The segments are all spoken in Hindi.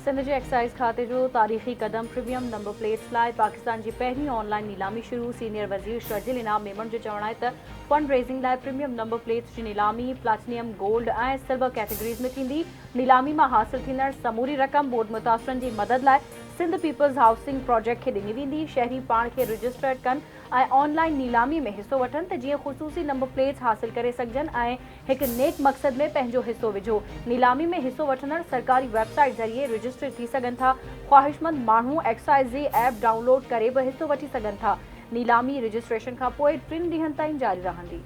सिंध जे एक्साइज़ खाते जो तारीख़ी क़दम प्रीमियम नंबर प्लेट्स लाइ पाकिस्तान जी पहिरीं ऑनलाइन नीलामी शुरू। सीनियर वज़ीर शर्जिल इनाम मेमन जो चवणु आहे त फंड रेज़िंग लाइ प्रीमियम नंबर प्लेट्स जी नीलामी प्लैटिनम, गोल्ड ऐं सिल्वर कैटेगरीज़ में थींदी। नीलामी मां हासिल थींदड़ समूरी रक़म बोर्ड मुतासिरनि जी मदद लाइ सिंध पीपल्स हाउसिंग प्रोजेक्ट खे ॾिनी वेंदी। शहरी पाण खे रजिस्टर्ड कनि ऐं ऑनलाइन नीलामी में हिसो वठनि त जीअं ख़ुसूसी नंबर प्लेट्स हासिल करे सघजनि ऐं हिकु नेक मक़सद में पंहिंजो हिसो विझो। नीलामी में हिसो वठंदड़ सरकारी वेबसाइट ज़रिए रजिस्टर थी सघनि था। ख़्वाहिशमंद माण्हू एक्साइज़ जी ऐप डाउनलोड करे बि हिसो वठी सघनि था। नीलामी रजिस्ट्रेशन खां पोइ 3 ॾींहनि ताईं जारी रहंदी।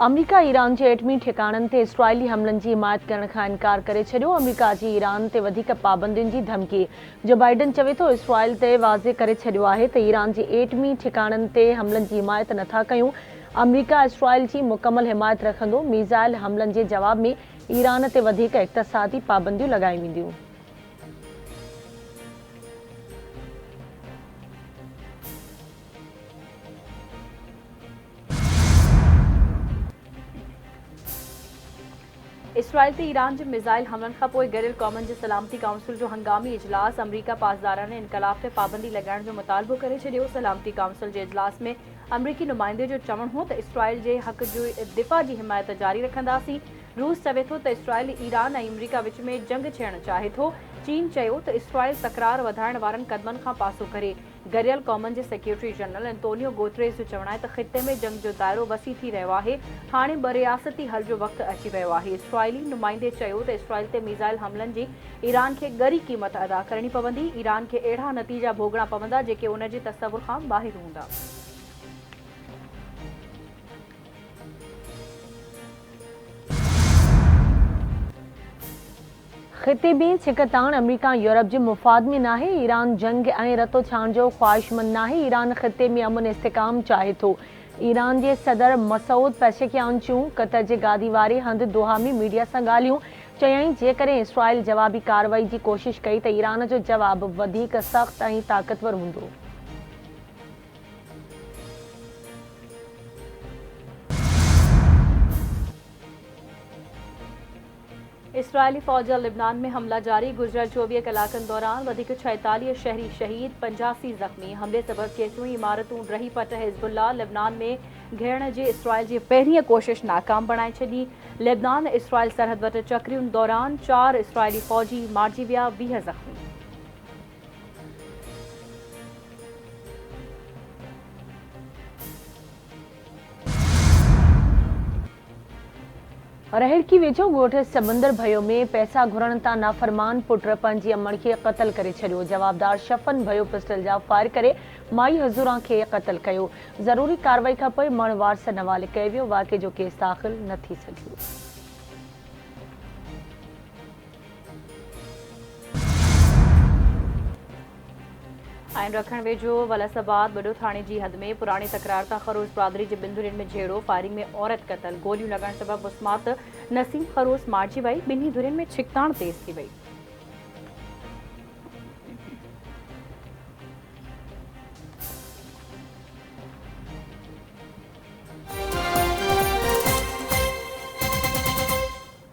अमरीका ईरान जे एटमी ठिकाणनि ते इसराइली हमलनि जी हिमायत करण खां इनकार करे छॾियो। अमरीका जी ईरान ते वधीक पाबंदियुनि जी धमकी। जो बाइडन चवे थो इसराइल ते वाज़े करे छॾियो आहे त ईरान जे एटमी ठिकाणनि ते हमलनि जी हिमायत नथा कयूं। अमरीका इसराइल जी मुकमल हिमायत रखंदो। मीज़ाइल हमलनि जे जवाब में ईरान ते वधीक इक़्तिसादी पाबंदियूं लॻाई वेंदियूं। इसराइल ते ईरान जे मिज़ाइल हमलनि खां पोइ गॾियल क़ौमनि जे सलामती काउंसिल जो हंगामी इजलास। अमरीका पासदारनि इनकलाब ते पाबंदी लॻाइण जो मुतालबो करे छॾियो। सलामती काउंसिल जे इजलास में अमरीकी नुमाइंदे जो चवणु हो त इसराइल जे हक़ जो दिफ़ा जी हिमायत जारी रखंदासीं। रूस चवे थो त इसराइल ईरान ऐं अमरीका विच में जंग थियणु चाहे थो। चीन चयो त इसराइल तकरार वधाइण वारनि क़दमनि खां पासो करे। गॾियल क़ौमनि जे सेक्रेटरी जनरल एंटोनियो गुतेरेस जो चवणु आहे त ख़िते में जंग जो दाइरो वसी थी रहियो आहे। हाणे ॿ रियासती हल जो वक़्तु अची वियो आहे। इसराइली नुमाइंदे चयो त इसराइल ते मीज़ाइल हमलनि जी ईरान खे ॻरी क़ीमत अदा करणी पवंदी। ईरान खे अहिड़ा नतीजा भोगणा पवंदा जेके उन जे तसवुर खां ॿाहिरि हूंदा। ख़िते में छिकताण अमरीका यूरोप जे मुफ़ाद में नाहे। ईरान जंग ऐं रतो छाण जो ख़्वाहिशमंद नाहे। ईरान ख़िते में अमन इस्तेकाम चाहे थो। ईरान जे सदर मसूद पेशेकियान जूं क़तर जे गादी वारे हंधि दोहा में मीडिया सां ॻाल्हियूं। चयाईं जेकॾहिं इसराइल जवाबी कार्रवाई जी कोशिश कई त ईरान जो जवाबु वधीक सख़्तु ऐं ताक़तवर हूंदो। इसराइली फ़ौज लिबनान में हमला जारी। गुज़िरियल 24 कलाकनि दौरान वधीक 46 शहरी शहीद, 85 ज़ख़्मी। हमले सबबि केतिरियूं इमारतूं ढही पट। हिज़्बुल्लाह लिबनान में घेरण जी इसराइल जी पहिरीं कोशिश नाकाम बणाए छॾी। लिबनान इसराइल सरहद वटि चक्रियुनि दौरान 4 इसराइली फ़ौजी मारिजी विया, 20 ज़ख़्मी। रहड़की वेझो ॻोठ समंदर भयो में पैसा घुरण तां नाफ़रमान पुट पंहिंजी अमड़ खे क़तल करे छॾियो। जवाबदार शफ़न भयो पिस्टल जा फायर करे माई हज़ूरा खे क़तल कयो। ज़रूरी कार्रवाई खां पोइ मण वारसनि हवाले कयो वियो। वाक़े जो केस दाख़िल न थी सघियो। आइन रखण वेझो वलसाबाद वॾो थाणे जी हद में पुराणी तकरार तां खरोस बिरादरी जे 2 धुरियुनि में झेड़ो। फायरिंग में औरत क़तल। गोलियूं लॻण सबबि मुस्मात नसीम खरोस मारिजी वई। 2 धुरियुनि में छिकताण तेज़ थी वई।